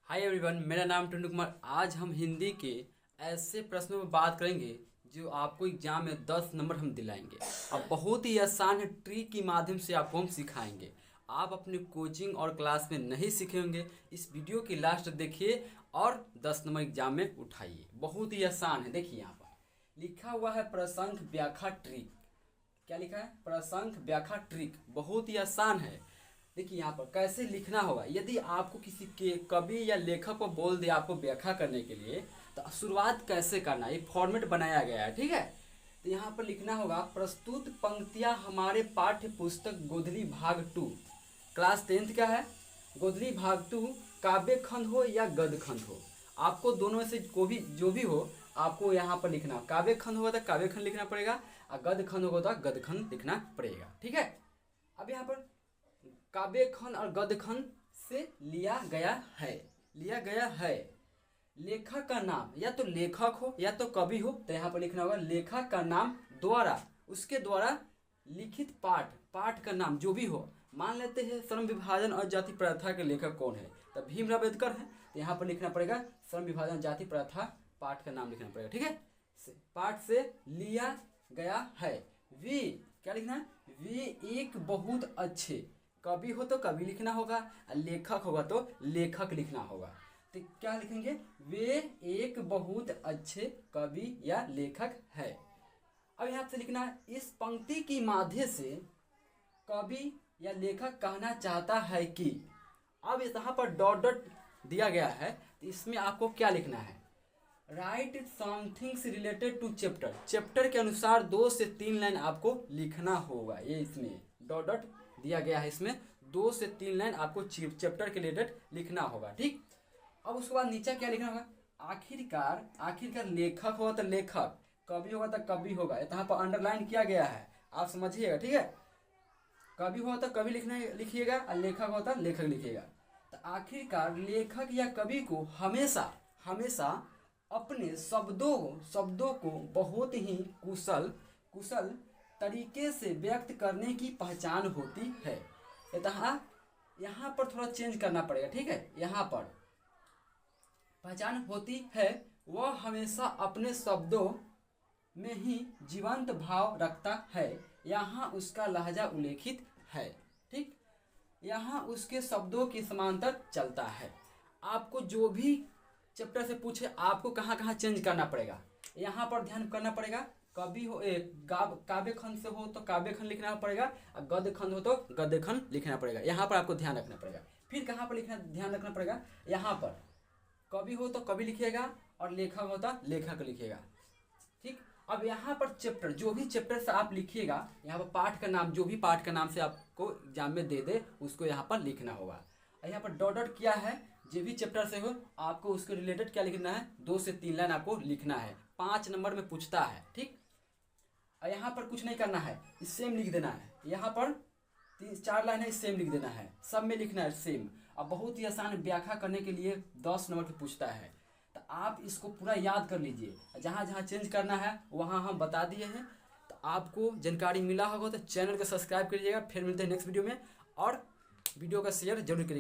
Hi everyone, मेरा नाम टुंडू कुमार। आज हम हिंदी के ऐसे प्रश्नों पर बात करेंगे जो आपको एग्जाम में 10 नंबर हम दिलाएंगे। अब बहुत ही आसान है, ट्रिक के माध्यम से आपको हम सिखाएंगे। आप अपने कोचिंग और क्लास में नहीं सीखे होंगे। इस वीडियो की लास्ट देखिए और 10 नंबर एग्जाम में उठाइए। बहुत ही आसान है। देखिए यहाँ पर लिखा हुआ है प्रसंग व्याख्या ट्रिक। क्या लिखा है? प्रसंग व्याख्या ट्रिक। बहुत ही आसान है। देखिए यहाँ पर कैसे लिखना होगा। यदि आपको किसी के कवि या लेखक को बोल दे आपको व्याख्या करने के लिए, तो शुरुआत कैसे करना है, ये फॉर्मेट बनाया गया है। ठीक है, तो यहाँ पर लिखना होगा प्रस्तुत पंक्तियाँ हमारे पाठ्य पुस्तक गोधली भाग 2 क्लास 10th का है। गोधली भाग 2 काव्य खंड हो या गद्य खंड हो, आपको दोनों में से जो भी हो आपको यहाँ पर लिखना। काव्य खंड होगा तो काव्य खंड लिखना पड़ेगा और गद्य खंड होगा तो गद्य खंड लिखना पड़ेगा। ठीक है, अब यहाँ पर काव्य खंड और गद्य खंड से लिया गया है। लेखक का नाम या तो लेखक हो या तो कवि हो, तो यहाँ पर लिखना होगा लेखक का नाम द्वारा, उसके द्वारा लिखित पाठ का नाम जो भी हो। मान लेते हैं श्रम विभाजन और जाति प्रथा के लेखक कौन है, तो भीमराव अम्बेडकर है। तो यहाँ पर लिखना पड़ेगा श्रम विभाजन जाति प्रथा पाठ का नाम लिखना पड़ेगा। ठीक है, पाठ से लिया गया है। वे क्या लिखना है? वे एक बहुत अच्छे, कवि हो तो कवि लिखना होगा, लेखक होगा तो लेखक लिखना होगा। तो क्या लिखेंगे? वे एक बहुत अच्छे कवि या लेखक है। अब यहाँ से लिखना है इस पंक्ति की माध्यम से कवि या लेखक कहना चाहता है कि। अब यहाँ पर डॉट डॉट दिया गया है, तो इसमें आपको क्या लिखना है? Write somethings related to chapter. Chapter के अनुसार 2 से 3 लाइन आपको लिखना होगा। ये इसमें डॉट डॉट दिया गया है, इसमें 2 से 3 लाइन आपको चैप्टर के रिलेटेड लिखना होगा। ठीक, अब उसके बाद नीचे क्या लिखना होगा? आखिरकार लेखक होगा तो लेखक, कवि होगा तो कवि होगा। यहाँ पर अंडरलाइन किया गया है, आप समझिएगा। ठीक है, कवि होगा तो कवि लिखिएगा और लेखक होगा तो लेखक लिखिएगा। तो आखिरकार लेखक या कवि को हमेशा अपने शब्दों को बहुत ही कुशल तरीके से व्यक्त करने की पहचान होती है। यहाँ पर थोड़ा चेंज करना पड़ेगा। ठीक है, यहाँ पर पहचान होती है, वह हमेशा अपने शब्दों में ही जीवंत भाव रखता है। यहाँ उसका लहजा उल्लेखित है। ठीक, यहाँ उसके शब्दों की समांतर चलता है। आपको जो भी चैप्टर से पूछे आपको कहाँ चेंज करना पड़ेगा, यहाँ पर ध्यान करना पड़ेगा। कवि हो काव्य खंड से हो तो काव्य खंड लिखना पड़ेगा और गद्य खंड हो तो गद्य खंड लिखना पड़ेगा। यहाँ पर आपको ध्यान रखना पड़ेगा। फिर कहाँ पर ध्यान रखना पड़ेगा? यहाँ पर कवि हो तो कवि लिखिएगा और लेखक हो तो लेखक लिखिएगा। ठीक, अब यहाँ पर चैप्टर, जो भी चैप्टर से आप लिखिएगा, यहाँ पर पाठ का नाम, जो भी पाठ का नाम से आपको एग्जाम में दे उसको यहाँ पर लिखना होगा। यहाँ पर डॉट डॉट किया है, जो भी चैप्टर से हो आपको उसके रिलेटेड क्या लिखना है? 2 से 3 लाइन आपको लिखना है। 5 नंबर में पूछता है। ठीक, यहाँ पर कुछ नहीं करना है, सेम लिख देना है। यहाँ पर 3-4 लाइन है, सेम लिख देना है, सब में लिखना है सेम। अब बहुत ही आसान, व्याख्या करने के लिए 10 नंबर पे पूछता है, तो आप इसको पूरा याद कर लीजिए। जहाँ जहाँ चेंज करना है वहाँ हम बता दिए हैं। तो आपको जानकारी मिला होगा तो चैनल को सब्सक्राइब करिएगा। फिर मिलते हैं नेक्स्ट वीडियो में, और वीडियो का शेयर जरूर करिएगा।